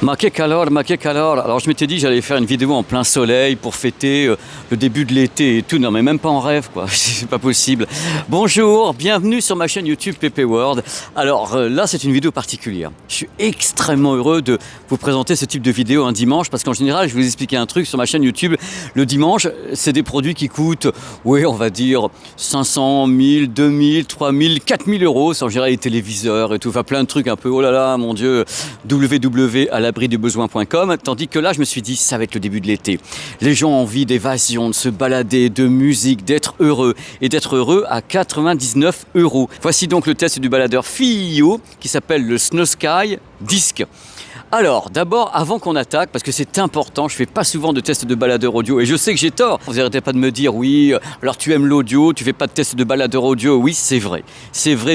Ma que calor. Alors je m'étais dit j'allais faire une vidéo en plein soleil pour fêter le début de l'été et tout. Non mais même pas en rêve quoi, c'est pas possible. Bonjour, bienvenue sur ma chaîne YouTube PP World. Alors là c'est une vidéo particulière. Je suis extrêmement heureux de vous présenter ce type de vidéo un dimanche parce qu'en général je vais vous expliquer un truc sur ma chaîne YouTube. Le dimanche c'est des produits qui coûtent, oui on va dire 500, 1000, 2000, 3000, 4000 euros. C'est en général les téléviseurs et tout, enfin plein de trucs un peu oh là là mon dieu, www.alabridubesoin.com. Tandis que là, je me suis dit, ça va être le début de l'été. Les gens ont envie d'évasion, de se balader, de musique, d'être heureux. Et d'être heureux à 99 euros. Voici donc le test du baladeur FiiO qui s'appelle le Snow Sky Disc. Alors, d'abord, avant qu'on attaque, parce que c'est important, je fais pas souvent de tests de baladeur audio et je sais que j'ai tort. Vous n'arrêtez pas de me dire, oui, alors tu aimes l'audio, tu fais pas de test de baladeur audio. Oui, c'est vrai,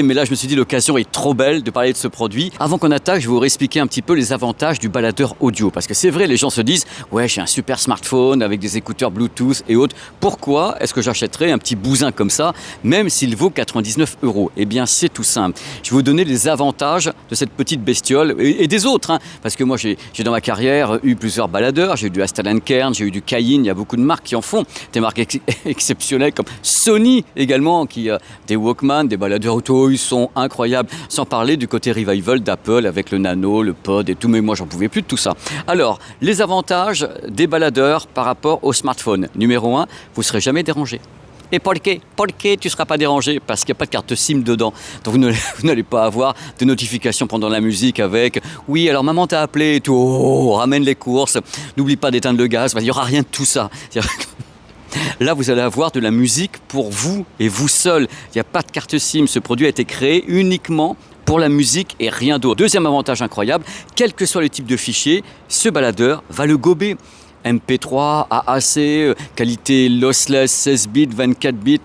mais là, je me suis dit, l'occasion est trop belle de parler de ce produit. Avant qu'on attaque, je vais vous réexpliquer un petit peu les avantages du baladeur audio. Parce que c'est vrai, les gens se disent, ouais, j'ai un super smartphone avec des écouteurs Bluetooth et autres. Pourquoi est-ce que j'achèterais un petit bousin comme ça, même s'il vaut 99 euros? Eh bien, c'est tout simple. Je vais vous donner les avantages de cette petite bestiole et des autres, hein. Parce que moi, j'ai dans ma carrière eu plusieurs baladeurs. J'ai eu du Aston & Kern, j'ai eu du Cayin. Il y a beaucoup de marques qui en font. Des marques exceptionnelles comme Sony également, qui a des Walkman, des baladeurs auto. Ils sont incroyables. Sans parler du côté revival d'Apple avec le Nano, le Pod et tout. Mais moi, j'en pouvais plus de tout ça. Alors, les avantages des baladeurs par rapport au smartphone. Numéro 1, vous ne serez jamais dérangé. Et por qué tu ne seras pas dérangé? Parce qu'il n'y a pas de carte SIM dedans. Donc vous n'allez pas avoir de notifications pendant la musique avec « Oui, alors maman t'a appelé et tout, oh, ramène les courses, n'oublie pas d'éteindre le gaz. » Il n'y aura rien de tout ça. Là, vous allez avoir de la musique pour vous et vous seul. Il n'y a pas de carte SIM. Ce produit a été créé uniquement pour la musique et rien d'autre. Deuxième avantage incroyable, quel que soit le type de fichier, ce baladeur va le gober. MP3, AAC, qualité lossless, 16 bits, 24 bits,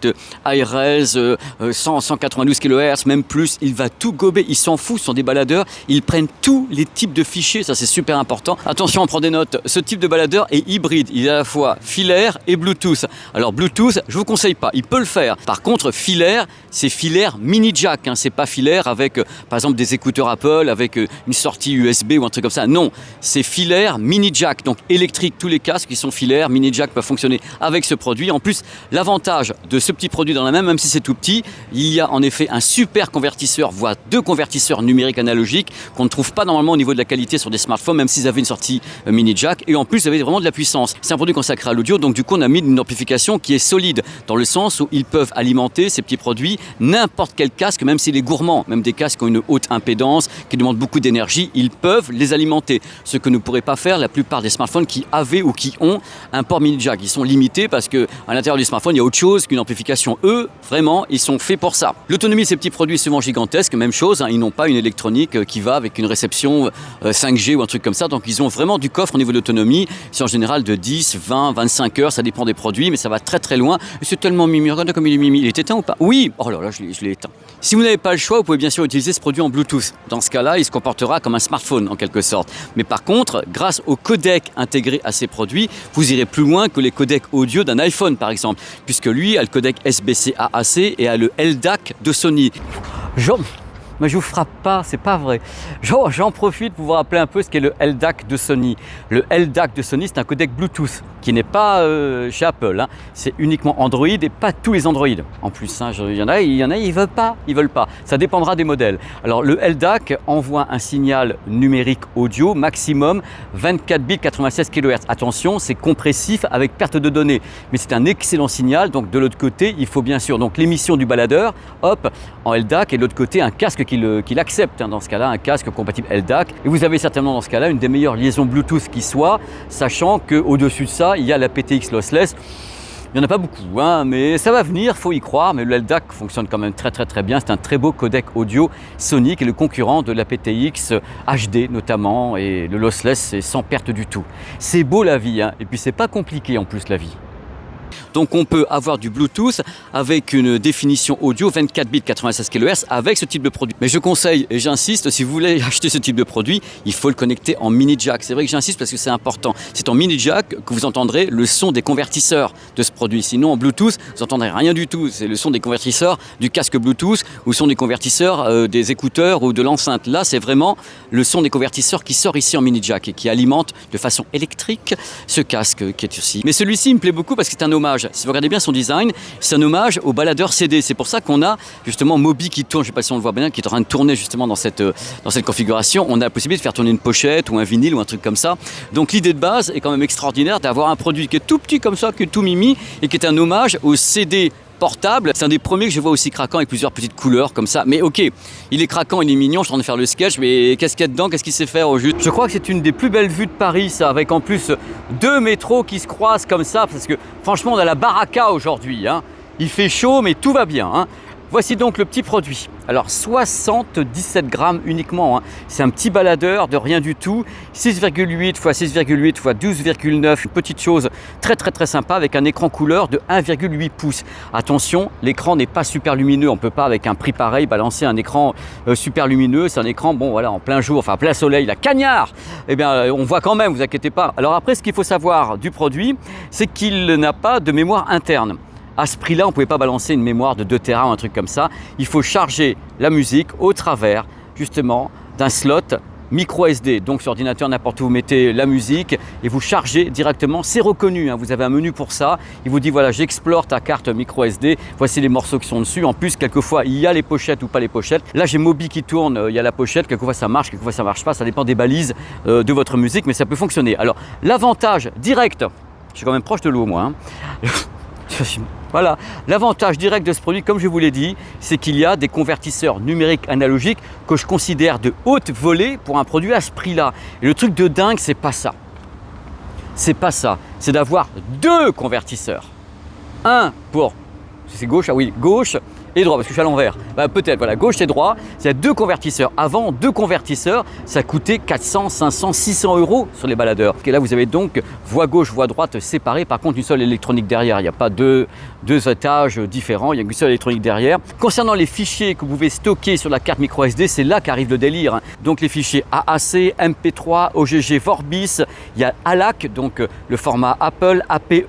iRes, 192 kHz, même plus, il va tout gober, il s'en fout, ce sont des baladeurs, ils prennent tous les types de fichiers, ça c'est super important. Attention, on prend des notes, ce type de baladeur est hybride, il est à la fois filaire et Bluetooth. Alors Bluetooth, je vous conseille pas, il peut le faire. Par contre, filaire, c'est filaire mini jack, hein, c'est pas filaire avec, par exemple, des écouteurs Apple, avec une sortie USB ou un truc comme ça. Non, c'est filaire mini jack, donc électrique. Tous les casques qui sont filaires, mini jack peuvent fonctionner avec ce produit. En plus, l'avantage de ce petit produit dans la main, même si c'est tout petit, il y a en effet un super convertisseur, voire deux convertisseurs numériques analogiques qu'on ne trouve pas normalement au niveau de la qualité sur des smartphones, même s'ils avaient une sortie mini jack. Et en plus, vous avez vraiment de la puissance. C'est un produit consacré à l'audio, donc du coup, on a mis une amplification qui est solide, dans le sens où ils peuvent alimenter ces petits produits n'importe quel casque, même s'il est gourmand, même des casques qui ont une haute impédance, qui demandent beaucoup d'énergie, ils peuvent les alimenter. Ce que ne pourrait pas faire la plupart des smartphones qui avaient ou qui ont un port mini jack. Ils sont limités parce qu'à l'intérieur du smartphone, il y a autre chose qu'une amplification. Eux, vraiment, ils sont faits pour ça. L'autonomie de ces petits produits est souvent gigantesque. Même chose, hein, ils n'ont pas une électronique qui va avec une réception 5G ou un truc comme ça. Donc, ils ont vraiment du coffre au niveau de l'autonomie. C'est en général de 10, 20, 25 heures. Ça dépend des produits, mais ça va très très loin. Et c'est tellement mimi. Regardez comme il est mimi. Il est éteint ou pas? Oui. Oh là là, je l'ai éteint. Si vous n'avez pas le choix, vous pouvez bien sûr utiliser ce produit en Bluetooth. Dans ce cas-là, il se comportera comme un smartphone en quelque sorte. Mais par contre, grâce au codec intégré à ces produits, vous irez plus loin que les codecs audio d'un iPhone par exemple, puisque lui a le codec SBC AAC et a le LDAC de Sony. Mais je vous frappe pas, c'est pas vrai. J'en profite pour vous rappeler un peu ce qu'est le LDAC de Sony. Le LDAC de Sony, c'est un codec Bluetooth qui n'est pas chez Apple, hein. C'est uniquement Android et pas tous les Android. En plus, hein, il y en a, ils veulent pas. Ça dépendra des modèles. Alors le LDAC envoie un signal numérique audio maximum 24 bits 96 kHz. Attention, c'est compressif avec perte de données, mais c'est un excellent signal. Donc de l'autre côté, il faut bien sûr donc l'émission du baladeur, hop, en LDAC, et de l'autre côté un casque qu'il accepte, hein, dans ce cas-là, un casque compatible LDAC. Et vous avez certainement dans ce cas-là une des meilleures liaisons Bluetooth qui soit, sachant qu'au-dessus de ça, il y a la PTX lossless. Il n'y en a pas beaucoup, hein, mais ça va venir, faut y croire. Mais le LDAC fonctionne quand même très bien. C'est un très beau codec audio Sony qui est le concurrent de la PTX HD notamment. Et le lossless, c'est sans perte du tout. C'est beau la vie, hein, et puis c'est pas compliqué en plus la vie. Donc on peut avoir du Bluetooth avec une définition audio 24 bits 96 kHz avec ce type de produit. Mais je conseille et j'insiste, si vous voulez acheter ce type de produit, il faut le connecter en mini jack. C'est vrai que j'insiste parce que c'est important. C'est en mini jack que vous entendrez le son des convertisseurs de ce produit. Sinon en Bluetooth, vous n'entendrez rien du tout. C'est le son des convertisseurs du casque Bluetooth ou le son des convertisseurs des écouteurs ou de l'enceinte. Là, c'est vraiment le son des convertisseurs qui sort ici en mini jack et qui alimente de façon électrique ce casque qui est ici. Mais celui-ci me plaît beaucoup parce que c'est un hommage. Si vous regardez bien son design, c'est un hommage au baladeur CD. C'est pour ça qu'on a justement Moby qui tourne, je ne sais pas si on le voit bien, qui est en train de tourner justement dans cette configuration. On a la possibilité de faire tourner une pochette ou un vinyle ou un truc comme ça. Donc l'idée de base est quand même extraordinaire d'avoir un produit qui est tout petit comme ça, qui est tout mimi et qui est un hommage au CD portable. C'est un des premiers que je vois aussi craquant avec plusieurs petites couleurs comme ça. Mais ok, il est craquant, il est mignon, je suis en train de faire le sketch, mais qu'est-ce qu'il y a dedans, qu'est-ce qu'il sait faire au juste? Je crois que c'est une des plus belles vues de Paris, ça, avec en plus 2 métros qui se croisent comme ça, parce que franchement on a la baraka aujourd'hui, hein. Il fait chaud mais tout va bien, hein. Voici donc le petit produit. Alors 77 grammes uniquement, hein. C'est un petit baladeur de rien du tout. 6,8 x 6,8 x 12,9, une petite chose très sympa avec un écran couleur de 1,8 pouces. Attention, l'écran n'est pas super lumineux. On ne peut pas avec un prix pareil balancer un écran super lumineux. C'est un écran, bon voilà, en plein jour, enfin plein soleil, la cagnard. Eh bien, on voit quand même, vous inquiétez pas. Alors après, ce qu'il faut savoir du produit, c'est qu'il n'a pas de mémoire interne. À ce prix-là, on ne pouvait pas balancer une mémoire de 2 Tera ou un truc comme ça. Il faut charger la musique au travers, justement, d'un slot micro SD. Donc sur ordinateur, n'importe où vous mettez la musique et vous chargez directement. C'est reconnu, hein. Vous avez un menu pour ça. Il vous dit, voilà, j'explore ta carte micro SD. Voici les morceaux qui sont dessus. En plus, quelquefois, il y a les pochettes ou pas les pochettes. Là, j'ai Moby qui tourne, il y a la pochette. Quelquefois, ça marche, quelquefois, ça ne marche pas. Ça dépend des balises de votre musique, mais ça peut fonctionner. Alors, l'avantage direct, je suis quand même proche de l'eau, moi, hein. Voilà, l'avantage direct de ce produit, comme je vous l'ai dit, c'est qu'il y a des convertisseurs numériques analogiques que je considère de haute volée pour un produit à ce prix-là. Et le truc de dingue, c'est pas ça. C'est pas ça. C'est d'avoir 2 convertisseurs. Un pour, c'est gauche, ah oui, gauche et droit, parce que je suis à l'envers. Bah, peut-être, voilà, gauche et droit, c'est 2 convertisseurs. Avant, 2 convertisseurs, ça coûtait 400, 500, 600 € sur les baladeurs. Et là, vous avez donc voie gauche, voie droite séparées. Par contre, une seule électronique derrière. Il n'y a pas deux étages différents, il y a une seule électronique derrière. Concernant les fichiers que vous pouvez stocker sur la carte micro SD, c'est là qu'arrive le délire, hein. Donc les fichiers AAC, MP3, OGG, Vorbis, il y a ALAC, donc le format Apple, APE,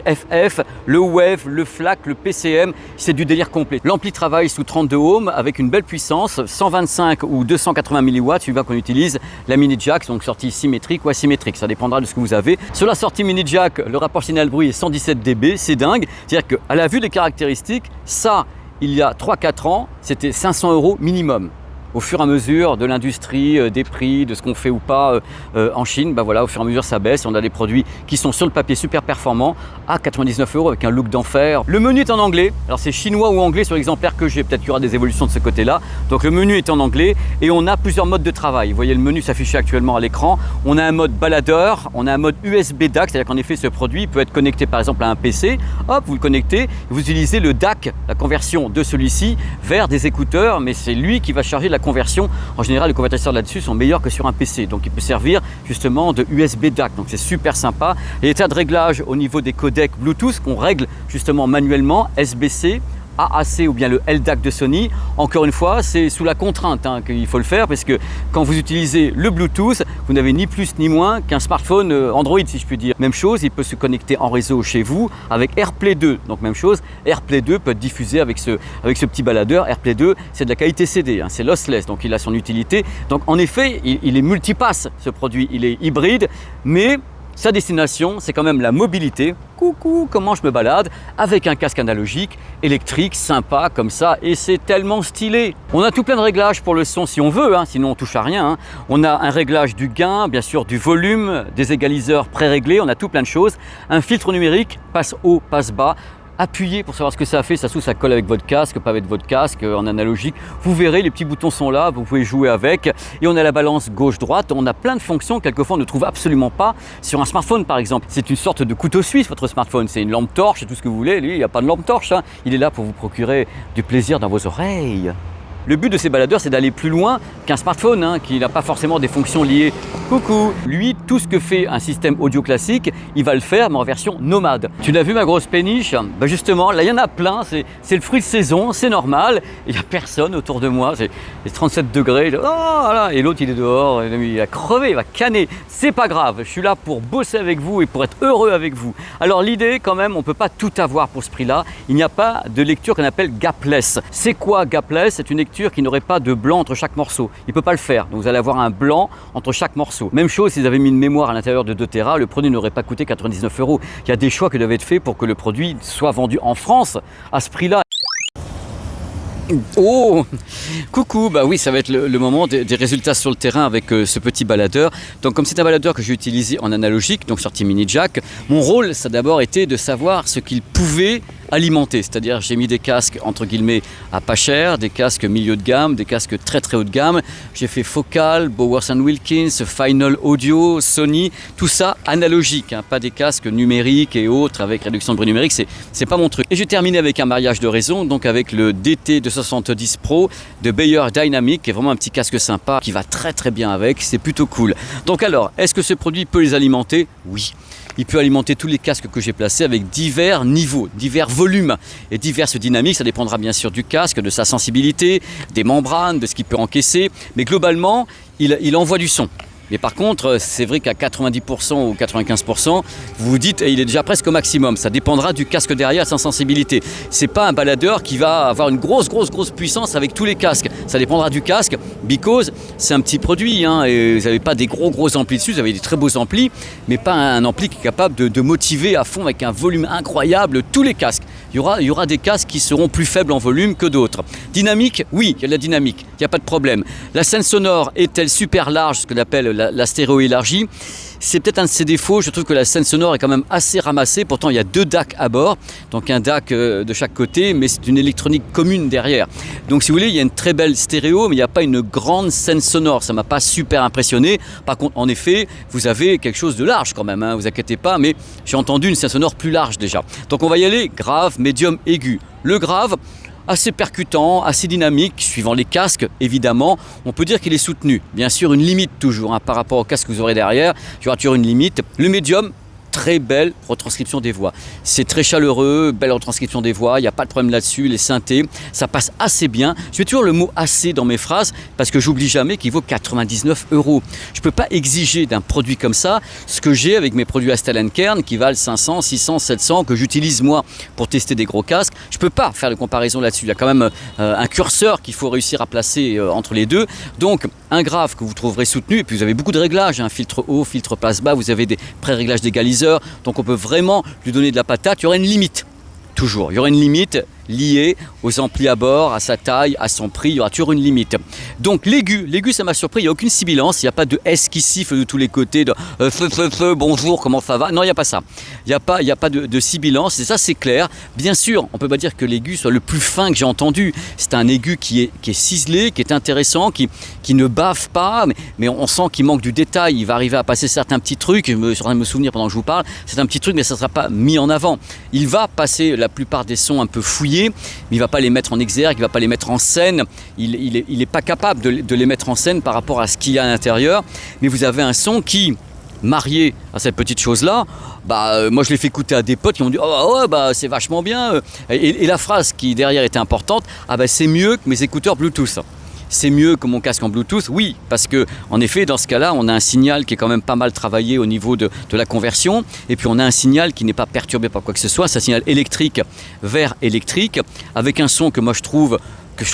AIFF, le WAV, le FLAC, le PCM, c'est du délire complet. L'ampli travaille sous 32 ohms avec une belle puissance, 125 ou 280 mW, suivant qu'on utilise la mini jack, donc sortie symétrique ou asymétrique, ça dépendra de ce que vous avez. Sur la sortie mini jack, le rapport signal-bruit est 117 dB, c'est dingue. C'est-à-dire qu'à la vue des caractéristiques, ça, il y a 3-4 ans, c'était 500 € minimum. Au fur et à mesure de l'industrie, des prix, de ce qu'on fait ou pas en Chine, bah voilà, au fur et à mesure ça baisse. On a des produits qui sont sur le papier super performants à 99 € avec un look d'enfer. Le menu est en anglais, alors c'est chinois ou anglais sur l'exemplaire que j'ai, peut-être qu'il y aura des évolutions de ce côté-là. Donc le menu est en anglais et on a plusieurs modes de travail. Vous voyez le menu s'afficher actuellement à l'écran. On a un mode baladeur, on a un mode USB DAC, c'est-à-dire qu'en effet ce produit peut être connecté par exemple à un PC. Hop, vous le connectez, vous utilisez le DAC, la conversion de celui-ci vers des écouteurs, mais c'est lui qui va charger la conversion. En général, les convertisseurs là-dessus sont meilleurs que sur un PC. Donc, il peut servir justement de USB DAC. Donc, c'est super sympa. Il y a des tas de réglages au niveau des codecs Bluetooth qu'on règle justement manuellement, SBC, AAC ou bien le LDAC de Sony. Encore une fois, c'est sous la contrainte qu'il faut le faire parce que quand vous utilisez le Bluetooth, vous n'avez ni plus ni moins qu'un smartphone Android, si je puis dire. Même chose, il peut se connecter en réseau chez vous avec AirPlay 2. Donc même chose, AirPlay 2 peut être diffusé avec ce petit baladeur. AirPlay 2, c'est de la qualité CD, c'est lossless, donc il a son utilité. Donc en effet, il est multipass ce produit, il est hybride, mais sa destination, c'est quand même la mobilité. Coucou, comment je me balade avec un casque analogique, électrique, sympa comme ça, et c'est tellement stylé. On a tout plein de réglages pour le son si on veut, sinon on touche à rien. On a un réglage du gain, bien sûr du volume, des égaliseurs pré-réglés, on a tout plein de choses. Un filtre numérique, passe haut, passe bas. Appuyez pour savoir ce que ça fait, ça se trouve ça colle avec votre casque, pas avec votre casque, en analogique. Vous verrez, les petits boutons sont là, vous pouvez jouer avec. Et on a la balance gauche-droite, on a plein de fonctions, quelquefois on ne trouve absolument pas sur un smartphone par exemple. C'est une sorte de couteau suisse votre smartphone, c'est une lampe torche, c'est tout ce que vous voulez. Lui, il n'y a pas de lampe torche, il est là pour vous procurer du plaisir dans vos oreilles. Le but de ces baladeurs, c'est d'aller plus loin qu'un smartphone, hein, qui n'a pas forcément des fonctions liées. Coucou. Lui, tout ce que fait un système audio classique, il va le faire, mais en version nomade. Tu l'as vu ma grosse péniche? Ben justement, là il y en a plein, c'est le fruit de saison, c'est normal. Il n'y a personne autour de moi, c'est 37 degrés. Oh, voilà. Et l'autre il est dehors, il a crevé, il va canner. C'est pas grave, je suis là pour bosser avec vous et pour être heureux avec vous. Alors l'idée quand même, on ne peut pas tout avoir pour ce prix-là. Il n'y a pas de lecture qu'on appelle gapless. C'est quoi gapless? C'est une lecture qui n'aurait pas de blanc entre chaque morceau. Il ne peut pas le faire, donc vous allez avoir un blanc entre chaque morceau. Même chose, si vous avez mis une mémoire à l'intérieur de 2 Tera, le produit n'aurait pas coûté 99 €. Il y a des choix qui doivent être faits pour que le produit soit vendu en France à ce prix-là. Oh, coucou, bah oui, ça va être le moment des résultats sur le terrain avec ce petit baladeur. Donc comme c'est un baladeur que j'ai utilisé en analogique, donc sorti mini jack, mon rôle ça a d'abord été de savoir ce qu'il pouvait alimenter. C'est-à-dire j'ai mis des casques entre guillemets à pas cher, des casques milieu de gamme, des casques très très haut de gamme. J'ai fait Focal, Bowers & Wilkins, Final Audio, Sony, tout ça analogique, hein, pas des casques numériques et autres avec réduction de bruit numérique, c'est pas mon truc. Et j'ai terminé avec un mariage de raison, donc avec le DT270 Pro de Beyer Dynamic, qui est vraiment un petit casque sympa, qui va très très bien avec, c'est plutôt cool. Donc alors, est-ce que ce produit peut les alimenter? Oui. Il peut alimenter tous les casques que j'ai placés avec divers niveaux, divers volumes et diverses dynamiques. Ça dépendra bien sûr du casque, de sa sensibilité, des membranes, de ce qu'il peut encaisser. Mais globalement, il envoie du son. Mais par contre, c'est vrai qu'à 90% ou 95%, vous vous dites, il est déjà presque au maximum. Ça dépendra du casque derrière, sa sensibilité. C'est pas un baladeur qui va avoir une grosse puissance avec tous les casques. Ça dépendra du casque, because c'est un petit produit, hein, et vous n'avez pas des gros amplis dessus, vous avez des très beaux amplis, mais pas un ampli qui est capable de motiver à fond avec un volume incroyable tous les casques. Il y aura des casques qui seront plus faibles en volume que d'autres. Dynamique, oui, il y a de la dynamique, il n'y a pas de problème. La scène sonore est-elle super large, ce qu'on appelle la stéréo élargie? C'est peut-être un de ses défauts. Je trouve que la scène sonore est quand même assez ramassée. Pourtant, il y a 2 DAC à bord, donc un DAC de chaque côté, mais c'est une électronique commune derrière. Donc, si vous voulez, il y a une très belle stéréo, mais il n'y a pas une grande scène sonore. Ça ne m'a pas super impressionné. Par contre, en effet, vous avez quelque chose de large quand même, hein, vous inquiétez pas, mais j'ai entendu une scène sonore plus large déjà. Donc, on va y aller grave, médium, aigu. Le grave, assez percutant, assez dynamique, suivant les casques évidemment, on peut dire qu'il est soutenu. Bien sûr, une limite toujours, hein, par rapport au casque que vous aurez derrière, il y aura toujours une limite. Le médium, très belle retranscription des voix. C'est très chaleureux, belle retranscription des voix, il n'y a pas de problème là-dessus, les synthés, ça passe assez bien. Je mets toujours le mot assez dans mes phrases parce que j'oublie jamais qu'il vaut 99 €. Je ne peux pas exiger d'un produit comme ça ce que j'ai avec mes produits Astel & Kern qui valent 500, 600, 700, que j'utilise moi pour tester des gros casques. Je ne peux pas faire de comparaison là-dessus. Il y a quand même un curseur qu'il faut réussir à placer entre les deux. Donc, un grave que vous trouverez soutenu, et puis vous avez beaucoup de réglages, hein, filtre haut, filtre passe bas, vous avez des pré-réglages d'égaliseur. Donc on peut vraiment lui donner de la patate. Il y aura une limite, toujours. Il y aura une limite lié aux amplis à bord, à sa taille, à son prix, il y aura toujours une limite. Donc l'aigu ça m'a surpris, il n'y a aucune sibilance, il n'y a pas de S qui siffle de tous les côtés, de bonjour, comment ça va? Non, il n'y a pas ça. Il n'y a pas de sibilance, et ça c'est clair. Bien sûr, on ne peut pas dire que l'aigu soit le plus fin que j'ai entendu. C'est un aigu qui est ciselé, qui est intéressant, qui ne bave pas, mais on sent qu'il manque du détail. Il va arriver à passer certains petits trucs, je suis en train de me souvenir pendant que je vous parle, c'est un petit truc, mais ça ne sera pas mis en avant. Il va passer la plupart des sons un peu fouillés, mais il ne va pas les mettre en exergue, il ne va pas les mettre en scène, il n'est pas capable de les mettre en scène par rapport à ce qu'il y a à l'intérieur, mais vous avez un son qui, marié à cette petite chose-là, moi je l'ai fait écouter à des potes qui m'ont dit « Oh ouais, c'est vachement bien ». Et la phrase qui derrière était importante, « c'est mieux que mes écouteurs Bluetooth ». C'est mieux que mon casque en Bluetooth, oui, parce que en effet, dans ce cas-là, on a un signal qui est quand même pas mal travaillé au niveau de la conversion, et puis on a un signal qui n'est pas perturbé par quoi que ce soit, c'est un signal électrique vers électrique, avec un son que moi je trouve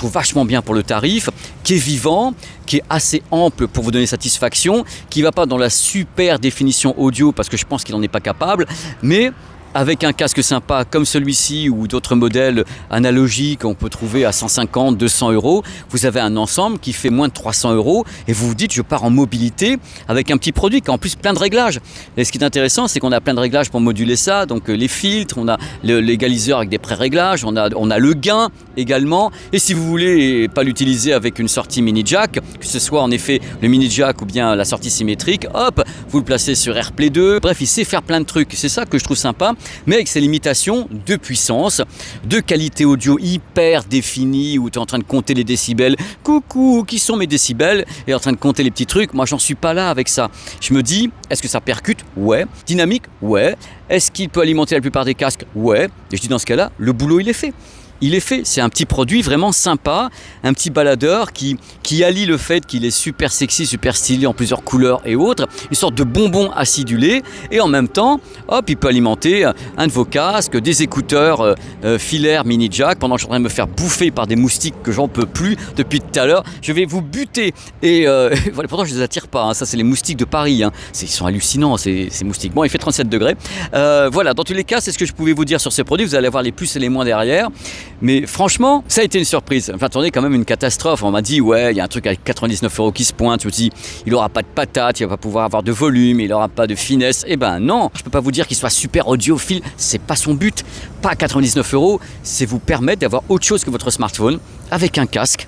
vachement bien pour le tarif, qui est vivant, qui est assez ample pour vous donner satisfaction, qui ne va pas dans la super définition audio, parce que je pense qu'il n'en est pas capable, mais avec un casque sympa comme celui-ci ou d'autres modèles analogiques qu'on peut trouver à 150, 200 €, vous avez un ensemble qui fait moins de 300 € et vous vous dites je pars en mobilité avec un petit produit qui a en plus plein de réglages. Et ce qui est intéressant, c'est qu'on a plein de réglages pour moduler ça, donc les filtres, on a l'égaliseur avec des pré-réglages, on a le gain également, et si vous voulez pas l'utiliser avec une sortie mini jack, que ce soit en effet le mini jack ou bien la sortie symétrique, hop, vous le placez sur AirPlay 2, bref, il sait faire plein de trucs, c'est ça que je trouve sympa. mais avec ses limitations de puissance, de qualité audio hyper définie, où tu es en train de compter les décibels. Coucou, qui sont mes décibels? Et en train de compter les petits trucs. Moi, j'en suis pas là avec ça. Je me dis, est-ce que ça percute? Ouais. Dynamique? Ouais. Est-ce qu'il peut alimenter la plupart des casques? Ouais. Et je dis, dans ce cas-là, le boulot, il est fait. Il est fait, c'est un petit produit vraiment sympa, un petit baladeur qui allie le fait qu'il est super sexy, super stylé en plusieurs couleurs et autres, une sorte de bonbon acidulé, et en même temps, hop, il peut alimenter un de vos casques, des écouteurs filaires mini jack, pendant que je suis en train de me faire bouffer par des moustiques que j'en peux plus depuis tout à l'heure. Je vais vous buter, et voilà, pourtant je ne les attire pas, hein. Ça c'est les moustiques de Paris, hein. Ils sont hallucinants ces moustiques. Bon, il fait 37 degrés. Voilà, dans tous les cas, c'est ce que je pouvais vous dire sur ces produits. Vous allez avoir les plus et les moins derrière. Mais franchement, ça a été une surprise. Enfin, attendez, quand même une catastrophe. On m'a dit, ouais, il y a un truc avec 99 € qui se pointe. Je me dis, il n'aura pas de patate, il ne va pas pouvoir avoir de volume, il n'aura pas de finesse. Eh ben non, je ne peux pas vous dire qu'il soit super audiophile. C'est pas son but. Pas 99 €, c'est vous permettre d'avoir autre chose que votre smartphone avec un casque,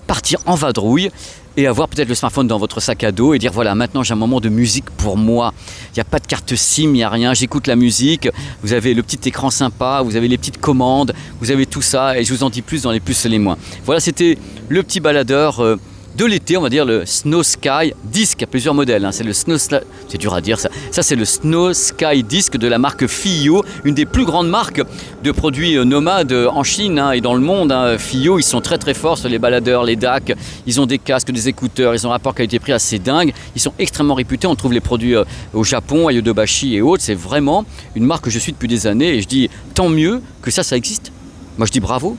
partir en vadrouille et avoir peut-être le smartphone dans votre sac à dos et dire voilà, maintenant j'ai un moment de musique pour moi. Il n'y a pas de carte SIM, il n'y a rien, j'écoute la musique, vous avez le petit écran sympa, vous avez les petites commandes, vous avez tout ça et je vous en dis plus dans les plus et les moins. Voilà, c'était le petit baladeur de l'été, on va dire le Snow Sky Disc. Il y a plusieurs modèles, hein. C'est le Snow, c'est dur à dire ça. Ça c'est le Snow Sky Disc de la marque FiiO, une des plus grandes marques de produits nomades en Chine, hein, et dans le monde, hein. FiiO, ils sont très très forts sur les baladeurs, les DAC. Ils ont des casques, des écouteurs, ils ont un rapport qualité-prix assez dingue. Ils sont extrêmement réputés. On trouve les produits au Japon, à Yodobashi et autres. C'est vraiment une marque que je suis depuis des années et je dis tant mieux que ça existe. Moi je dis bravo.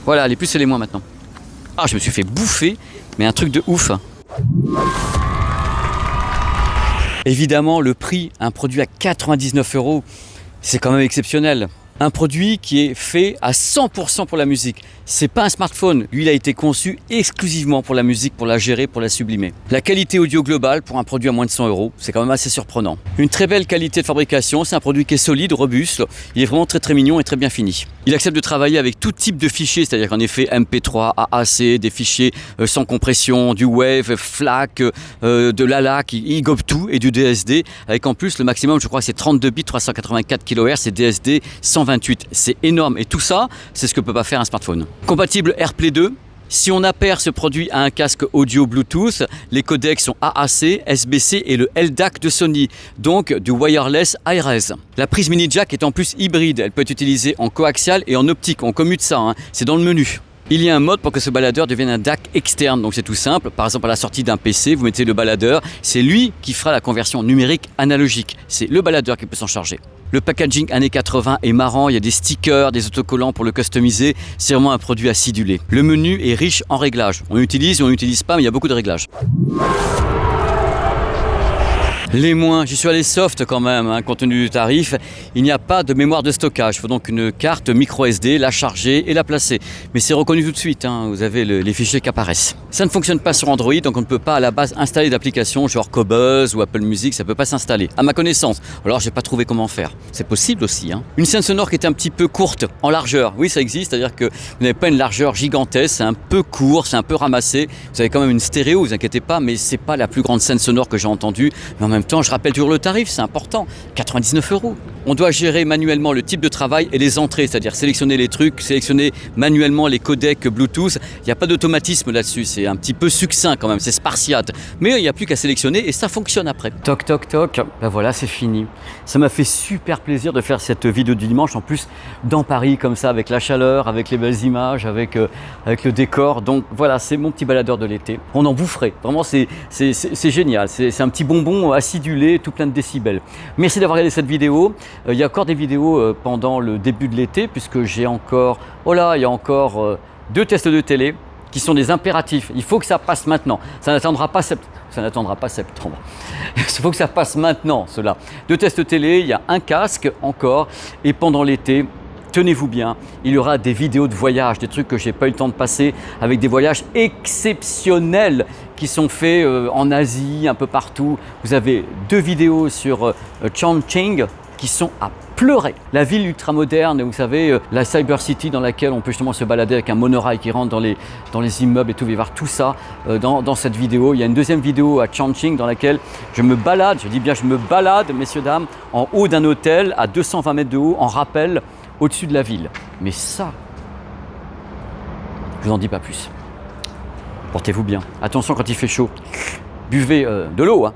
Voilà, les plus et les moins maintenant. Ah, je me suis fait bouffer, mais un truc de ouf. Évidemment, le prix, un produit à 99 €, c'est quand même exceptionnel. Un produit qui est fait à 100% pour la musique. C'est pas un smartphone. Lui, il a été conçu exclusivement pour la musique, pour la gérer, pour la sublimer. La qualité audio globale pour un produit à moins de 100 €, c'est quand même assez surprenant. Une très belle qualité de fabrication. C'est un produit qui est solide, robuste. Il est vraiment très très mignon et très bien fini. Il accepte de travailler avec tout type de fichiers, c'est-à-dire qu'en effet MP3, AAC, des fichiers sans compression, du Wave, FLAC, de l'ALAC, il gobe tout, et du DSD, avec en plus le maximum, je crois que c'est 32 bits, 384 kHz et DSD 128. C'est énorme et tout ça, c'est ce que peut pas faire un smartphone. Compatible AirPlay 2. Si on appaire ce produit à un casque audio Bluetooth, les codecs sont AAC, SBC et le LDAC de Sony, donc du wireless Hi-Res. La prise mini jack est en plus hybride, elle peut être utilisée en coaxial et en optique, on commute ça, hein. C'est dans le menu. Il y a un mode pour que ce baladeur devienne un DAC externe, donc c'est tout simple. Par exemple, à la sortie d'un PC, vous mettez le baladeur, c'est lui qui fera la conversion numérique analogique. C'est le baladeur qui peut s'en charger. Le packaging années 80 est marrant, il y a des stickers, des autocollants pour le customiser. C'est vraiment un produit acidulé. Le menu est riche en réglages. On utilise ou on n'utilise pas, mais il y a beaucoup de réglages. Les moins, j'y suis allé soft quand même, hein, compte tenu du tarif. Il n'y a pas de mémoire de stockage. Il faut donc une carte micro SD, la charger et la placer. Mais c'est reconnu tout de suite, hein, vous avez les fichiers qui apparaissent. Ça ne fonctionne pas sur Android, donc on ne peut pas à la base installer d'applications genre Qobuz ou Apple Music, ça ne peut pas s'installer, à ma connaissance. Alors j'ai pas trouvé comment faire. C'est possible aussi, hein. Une scène sonore qui est un petit peu courte, en largeur. Oui, ça existe, c'est-à-dire que vous n'avez pas une largeur gigantesque, c'est un peu court, c'est un peu ramassé. Vous avez quand même une stéréo, vous inquiétez pas, mais c'est pas la plus grande scène sonore que j'ai entendue. Mais en même temps, je rappelle toujours le tarif, c'est important, 99 €. On doit gérer manuellement le type de travail et les entrées, c'est-à-dire sélectionner les trucs, sélectionner manuellement les codecs Bluetooth. Il n'y a pas d'automatisme là-dessus, c'est un petit peu succinct quand même, c'est spartiate. Mais il n'y a plus qu'à sélectionner et ça fonctionne après. Toc toc toc, ben voilà, c'est fini. Ça m'a fait super plaisir de faire cette vidéo du dimanche, en plus dans Paris comme ça, avec la chaleur, avec les belles images, avec le décor. Donc voilà, c'est mon petit baladeur de l'été. On en boufferait, vraiment c'est génial, c'est un petit bonbon acidulé, tout plein de décibels. Merci d'avoir regardé cette vidéo. Il y a encore des vidéos pendant le début de l'été, puisque j'ai encore, oh là, il y a encore 2 tests de télé qui sont des impératifs. Il faut que ça passe maintenant. Ça n'attendra pas septembre. Il faut que ça passe maintenant, cela. 2 tests télé, il y a un casque encore, et pendant l'été, tenez-vous bien, il y aura des vidéos de voyage, des trucs que j'ai pas eu le temps de passer, avec des voyages exceptionnels qui sont faits en Asie, un peu partout. Vous avez 2 vidéos sur Chongqing, qui sont à pleurer. La ville ultramoderne, vous savez, la Cyber City dans laquelle on peut justement se balader avec un monorail qui rentre dans les immeubles et tout, vous allez voir tout ça dans cette vidéo. Il y a une deuxième vidéo à Chongqing dans laquelle je me balade, je dis bien je me balade, messieurs, dames, en haut d'un hôtel à 220 mètres de haut, en rappel, au-dessus de la ville. Mais ça, je vous en dis pas plus. Portez-vous bien. Attention quand il fait chaud. Buvez de l'eau, hein.